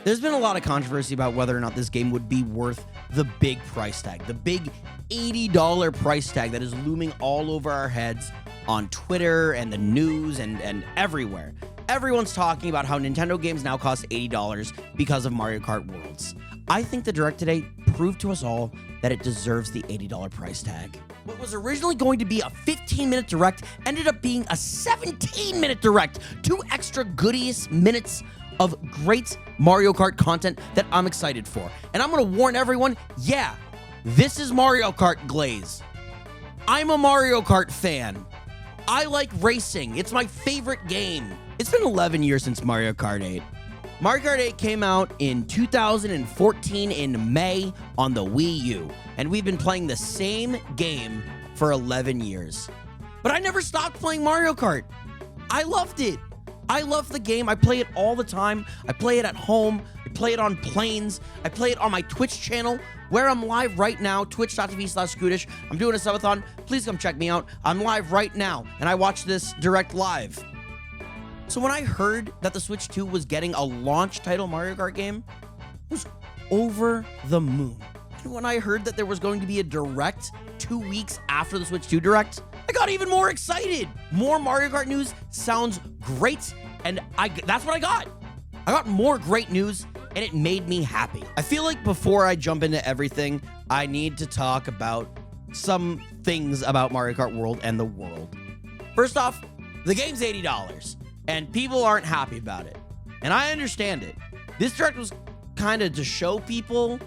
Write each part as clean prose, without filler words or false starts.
There's been a lot of controversy about whether or not this game would be worth the big price tag, the big $80 price tag that is looming all over our heads on Twitter and the news and everywhere. Everyone's talking about how Nintendo games now cost $80 because of Mario Kart Worlds. I think the Direct today proved to us all that it deserves the $80 price tag. What was originally going to be a 15-minute Direct ended up being a 17-minute Direct. 2 extra goodies minutes of great Mario Kart content that I'm excited for. And I'm going to warn everyone, yeah, this is Mario Kart glaze. I'm a Mario Kart fan. I like racing. It's my favorite game. It's been 11 years since Mario Kart 8. Mario Kart 8 came out in 2014 in May on the Wii U, and we've been playing the same game for 11 years. But I never stopped playing Mario Kart. I loved it. I love the game. I play it all the time. I play it at home. I play it on planes. I play it on my Twitch channel, where I'm live right now, twitch.tv/Skootish. I'm doing a subathon. Please come check me out. I'm live right now, and I watch this Direct live. So when I heard that the Switch 2 was getting a launch title Mario Kart game, I was over the moon. And when I heard that there was going to be a Direct 2 weeks after the Switch 2 Direct, I got even more excited. More Mario Kart news sounds great, and that's what I got. I got more great news, and it made me happy. I feel like before I jump into everything, I need to talk about some things about Mario Kart World and the world. First off, the game's $80, and people aren't happy about it, and I understand it. This Direct was kind of to show people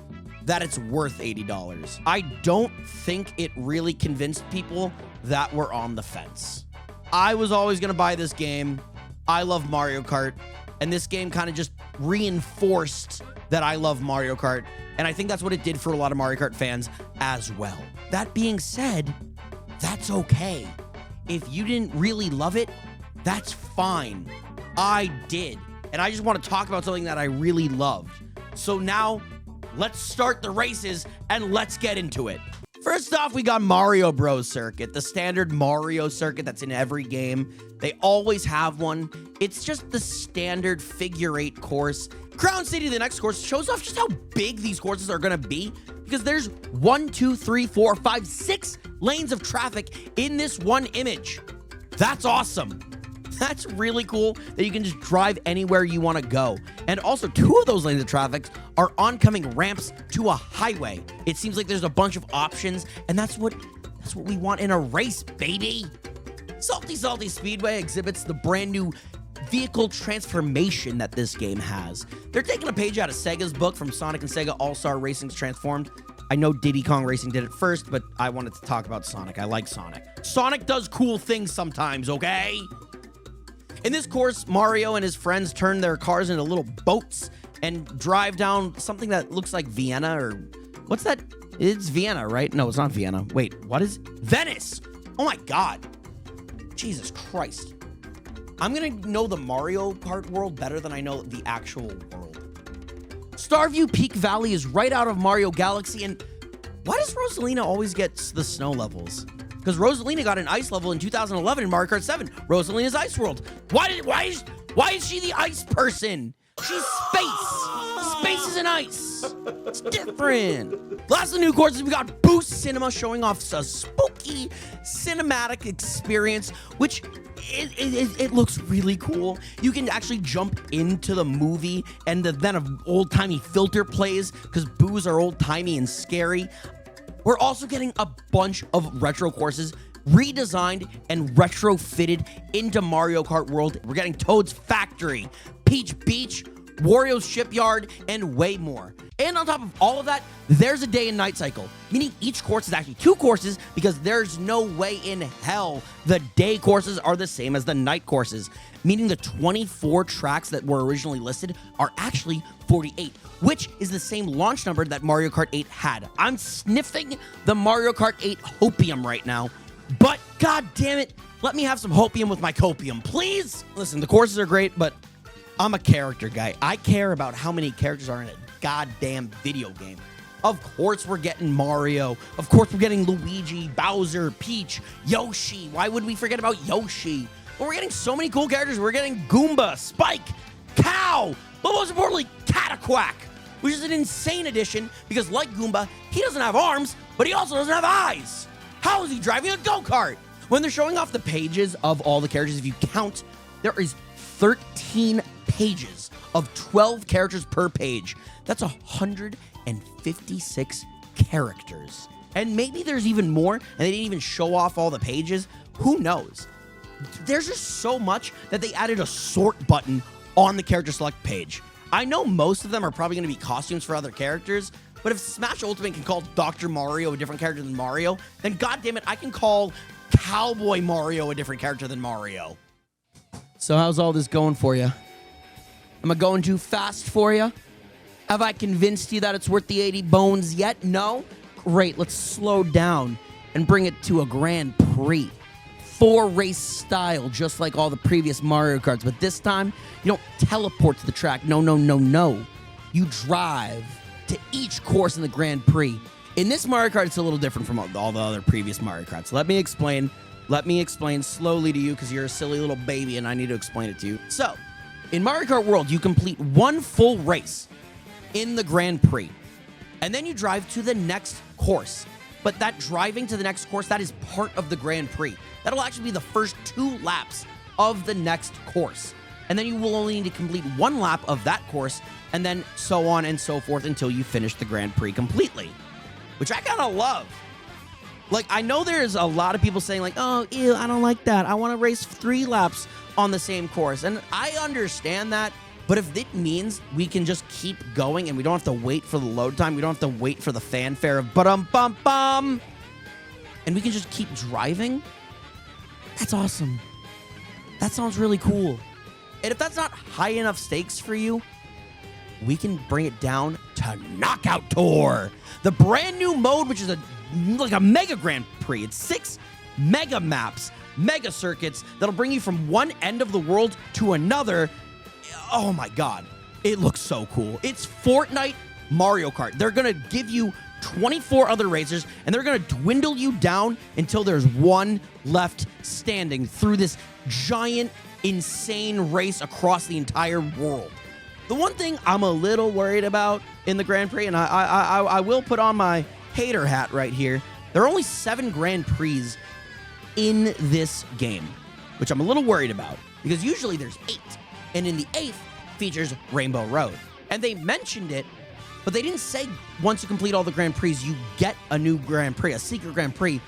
that it's worth $80. I don't think it really convinced people that were on the fence. I was always going to buy this game. I love Mario Kart, and this game kind of just reinforced that I love Mario Kart, and I think that's what it did for a lot of Mario Kart fans as well. That being said, that's okay. If you didn't really love it, that's fine. I did, and I just want to talk about something that I really loved. So now, let's start the races, and let's get into it. First off, we got Mario Bros. Circuit, the standard Mario circuit that's in every game. They always have one. It's just the standard figure 8 course. Crown City, the next course, shows off just how big these courses are going to be, because there's 1, 2, 3, 4, 5, 6 lanes of traffic in this one image. That's awesome. That's really cool that you can just drive anywhere you want to go. And also, 2 of those lanes of traffic are oncoming ramps to a highway. It seems like there's a bunch of options, and that's what we want in a race, baby. Salty Speedway exhibits the brand new vehicle transformation that this game has. They're taking a page out of Sega's book from Sonic and Sega All-Star Racing's Transformed. I know Diddy Kong Racing did it first, but I wanted to talk about Sonic. I like Sonic. Sonic does cool things sometimes, okay? In this course, Mario and his friends turn their cars into little boats and drive down something that looks like Vienna, or what's that? It's Vienna, right? No, it's not Vienna. Wait, what is Venice? Oh my God. Jesus Christ. I'm gonna know the Mario Kart world better than I know the actual world. Starview Peak Valley is right out of Mario Galaxy, and why does Rosalina always get the snow levels? Because Rosalina got an ice level in 2011 in Mario Kart 7. Rosalina's Ice World. Why is she the ice person? She's space. Space is an ice. It's different. Last of the new courses, we got Boost Cinema showing off a spooky cinematic experience, which it looks really cool. You can actually jump into the movie, and then an old-timey filter plays because boos are old-timey and scary. We're also getting a bunch of retro courses redesigned and retrofitted into Mario Kart World. We're getting Toad's Factory, Peach Beach, Wario's Shipyard, and way more. And on top of all of that, there's a day and night cycle, meaning each course is actually 2 courses, because there's no way in hell the day courses are the same as the night courses, meaning the 24 tracks that were originally listed are actually 48, which is the same launch number that Mario Kart 8 had. I'm sniffing the Mario Kart 8 hopium right now, but god damn it, let me have some hopium with my copium, please. Listen, the courses are great, but I'm a character guy. I care about how many characters are in a goddamn video game. Of course we're getting Mario. Of course we're getting Luigi, Bowser, Peach, Yoshi. Why would we forget about Yoshi? But we're getting so many cool characters. We're getting Goomba, Spike, Cow, but most importantly, Catacomb. Quack, which is an insane addition because, like Goomba, he doesn't have arms, but he also doesn't have eyes. How is he driving a go-kart? When they're showing off the pages of all the characters, if you count, there is 13 pages of 12 characters per page. That's 156 characters. And maybe there's even more, and they didn't even show off all the pages. Who knows? There's just so much that they added a sort button on the character select page. I know most of them are probably going to be costumes for other characters, but if Smash Ultimate can call Dr. Mario a different character than Mario, then goddammit, I can call Cowboy Mario a different character than Mario. So how's all this going for you? Am I going too fast for you? Have I convinced you that it's worth the 80 bones yet? No? Great, let's slow down and bring it to a Grand Prix. 4-race style, just like all the previous Mario Karts, but this time, you don't teleport to the track. No, no, no, no. You drive to each course in the Grand Prix. In this Mario Kart, it's a little different from all the other previous Mario Karts. Let me explain slowly to you because you're a silly little baby and I need to explain it to you. So, in Mario Kart World, you complete one full race in the Grand Prix, and then you drive to the next course. But that driving to the next course, that is part of the Grand Prix. That'll actually be the first 2 laps of the next course. And then you will only need to complete 1 lap of that course, and then so on and so forth until you finish the Grand Prix completely, which I kind of love. Like, I know there's a lot of people saying like, oh, ew, I don't like that. I want to race 3 laps on the same course. And I understand that. But if it means we can just keep going and we don't have to wait for the load time, we don't have to wait for the fanfare of ba-dum-bum-bum, and we can just keep driving, that's awesome. That sounds really cool. And if that's not high enough stakes for you, we can bring it down to Knockout Tour, the brand new mode, which is like a mega Grand Prix. It's 6 mega maps, mega circuits that'll bring you from one end of the world to another. Oh my God, it looks so cool. It's Fortnite Mario Kart. They're going to give you 24 other racers, and they're going to dwindle you down until there's one left standing through this giant, insane race across the entire world. The one thing I'm a little worried about in the Grand Prix, and I will put on my hater hat right here, there are only 7 Grand Prix in this game, which I'm a little worried about, because usually there's 8. And in the 8th features Rainbow Road. And they mentioned it, but they didn't say once you complete all the Grand Prix, you get a new Grand Prix, a secret Grand Prix.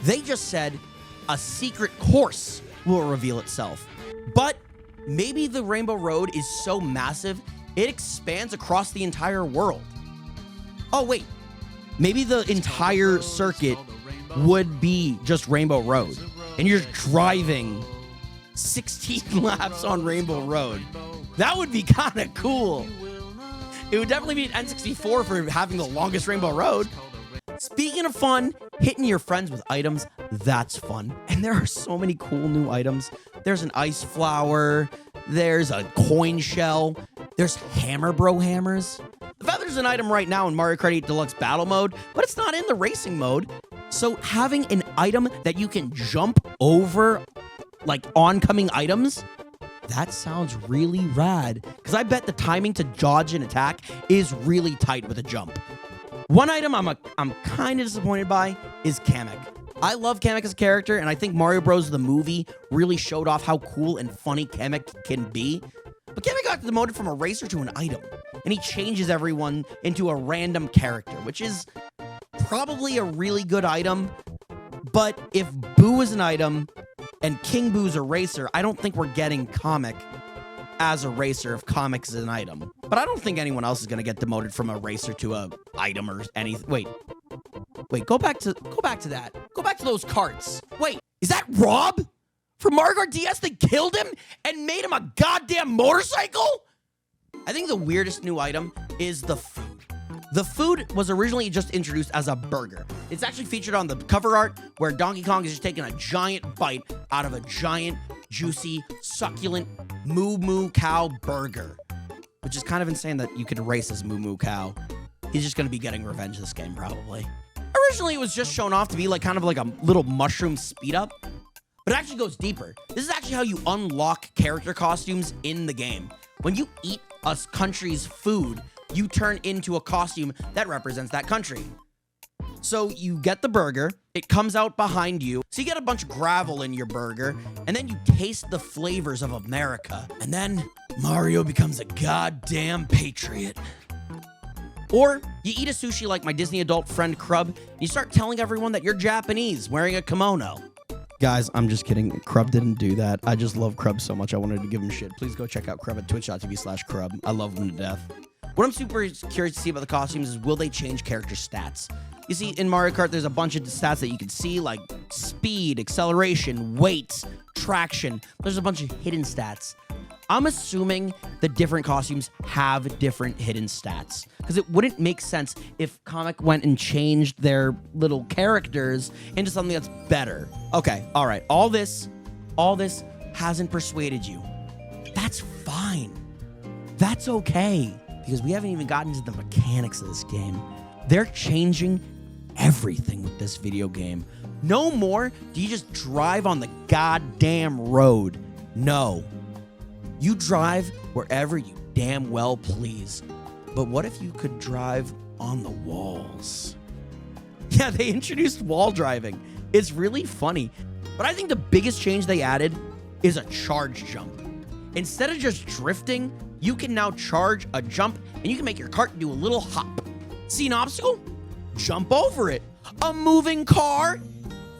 They just said a secret course will reveal itself. But maybe the Rainbow Road is so massive, it expands across the entire world. Oh, wait. Maybe the entire circuit would be just Rainbow Road. And you're driving 16 laps on Rainbow Road. That would be kind of cool. It would definitely be an N64 for having the longest Rainbow Road. Speaking of fun, hitting your friends with items, that's fun. And there are so many cool new items. There's an ice flower. There's a coin shell. There's Hammer Bro hammers. The feather's an item right now in Mario Kart 8 Deluxe Battle Mode, but it's not in the racing mode. So having an item that you can jump over like oncoming items, that sounds really rad. Because I bet the timing to dodge and attack is really tight with a jump. One item I'm kind of disappointed by is Kamek. I love Kamek as a character, and I think Mario Bros. The movie really showed off how cool and funny Kamek can be. But Kamek got demoted from a racer to an item, and he changes everyone into a random character, which is probably a really good item. But if Boo is an item and King Boo's a racer, I don't think we're getting Kamek as a racer if Kamek is an item. But I don't think anyone else is going to get demoted from a racer to a item or anything. Wait, go back to that. Go back to those carts. Wait, is that Rob from Mario Kart DS that killed him and made him a goddamn motorcycle? I think the weirdest new item is the food. The food was originally just introduced as a burger. It's actually featured on the cover art where Donkey Kong is just taking a giant bite out of a giant, juicy, succulent Moo Moo Cow burger, which is kind of insane that you could race as Moo Moo Cow. He's just going to be getting revenge this game, probably. Originally, it was just shown off to be like kind of like a little mushroom speed up, but it actually goes deeper. This is actually how you unlock character costumes in the game. When you eat a country's food, you turn into a costume that represents that country. So you get the burger, it comes out behind you, so you get a bunch of gravel in your burger, and then you taste the flavors of America. And then Mario becomes a goddamn patriot. Or you eat a sushi like my Disney adult friend Krub, and you start telling everyone that you're Japanese, wearing a kimono. Guys, I'm just kidding. Krub didn't do that. I just love Krub so much I wanted to give him shit. Please go check out Krub at twitch.tv/Krub. I love him to death. What I'm super curious to see about the costumes is, will they change character stats? You see, in Mario Kart, there's a bunch of stats that you can see, like speed, acceleration, weight, traction. There's a bunch of hidden stats. I'm assuming the different costumes have different hidden stats, because it wouldn't make sense if Comic went and changed their little characters into something that's better. Okay, all right, all this hasn't persuaded you. That's fine. That's okay, because we haven't even gotten to the mechanics of this game. They're changing everything with this video game. No more do you just drive on the goddamn road. No. You drive wherever you damn well please. But what if you could drive on the walls? Yeah, they introduced wall driving. It's really funny. But I think the biggest change they added is a charge jump. Instead of just drifting, you can now charge a jump, and you can make your cart do a little hop. See an obstacle? Jump over it. A moving car?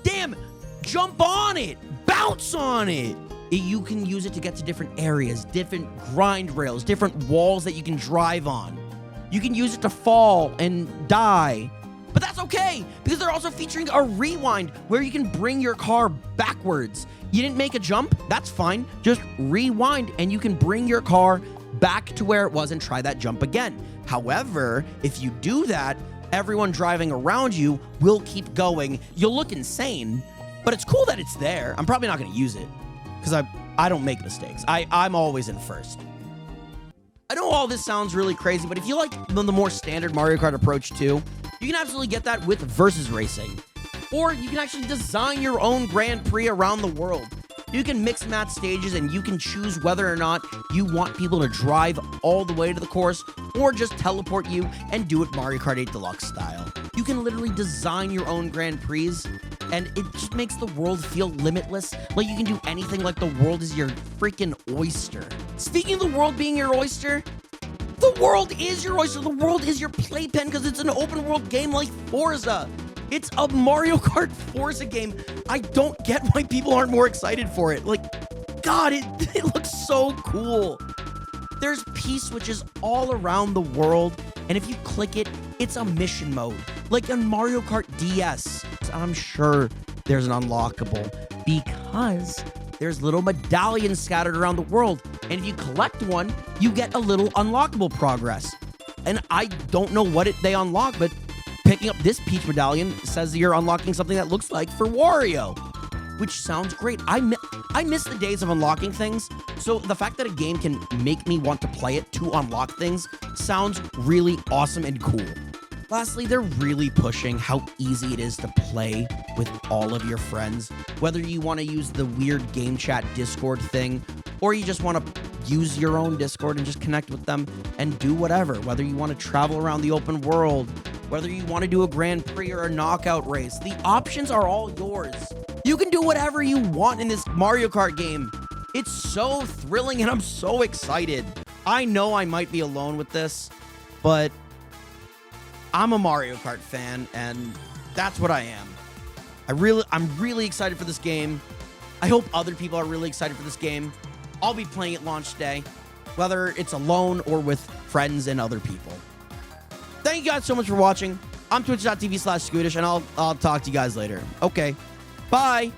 Damn, jump on it. Bounce on it. You can use it to get to different areas, different grind rails, different walls that you can drive on. You can use it to fall and die. But that's okay, because they're also featuring a rewind where you can bring your car backwards. You didn't make a jump? That's fine. Just rewind and you can bring your car back to where it was and try that jump again. However, if you do that, everyone driving around you will keep going. You'll look insane, but it's cool that it's there. I'm probably not going to use it, because I don't make mistakes. I'm always in first. I know all this sounds really crazy, but if you like the more standard Mario Kart approach too, you can absolutely get that with Versus Racing. Or you can actually design your own Grand Prix around the world. You can mix match stages, and you can choose whether or not you want people to drive all the way to the course or just teleport you and do it Mario Kart 8 Deluxe style. You can literally design your own Grand Prix, and it just makes the world feel limitless. Like you can do anything, like the world is your freaking oyster. Speaking of the world being your oyster, the world is your oyster. The world is your playpen, because it's an open world game like Forza. It's a Mario Kart Forza game. I don't get why people aren't more excited for it. Like, God, it looks so cool. There's P-switches all around the world, and if you click it, it's a mission mode, like in Mario Kart DS. I'm sure there's an unlockable, because there's little medallions scattered around the world, and if you collect one, you get a little unlockable progress. And I don't know what they unlock, but picking up this Peach medallion says you're unlocking something that looks like for Wario, which sounds great. I miss the days of unlocking things, so the fact that a game can make me want to play it to unlock things sounds really awesome and cool. Lastly, they're really pushing how easy it is to play with all of your friends, whether you want to use the weird game chat Discord thing, or you just want to use your own Discord and just connect with them and do whatever, whether you want to travel around the open world, whether you want to do a Grand Prix or a knockout race. The options are all yours. You can do whatever you want in this Mario Kart game. It's so thrilling, and I'm so excited. I know I might be alone with this, but I'm a Mario Kart fan, and that's what I am. I'm really excited for this game. I hope other people are really excited for this game. I'll be playing it launch day, whether it's alone or with friends and other people. Thank you guys so much for watching. I'm twitch.tv/Skootish, and I'll talk to you guys later. Okay, bye.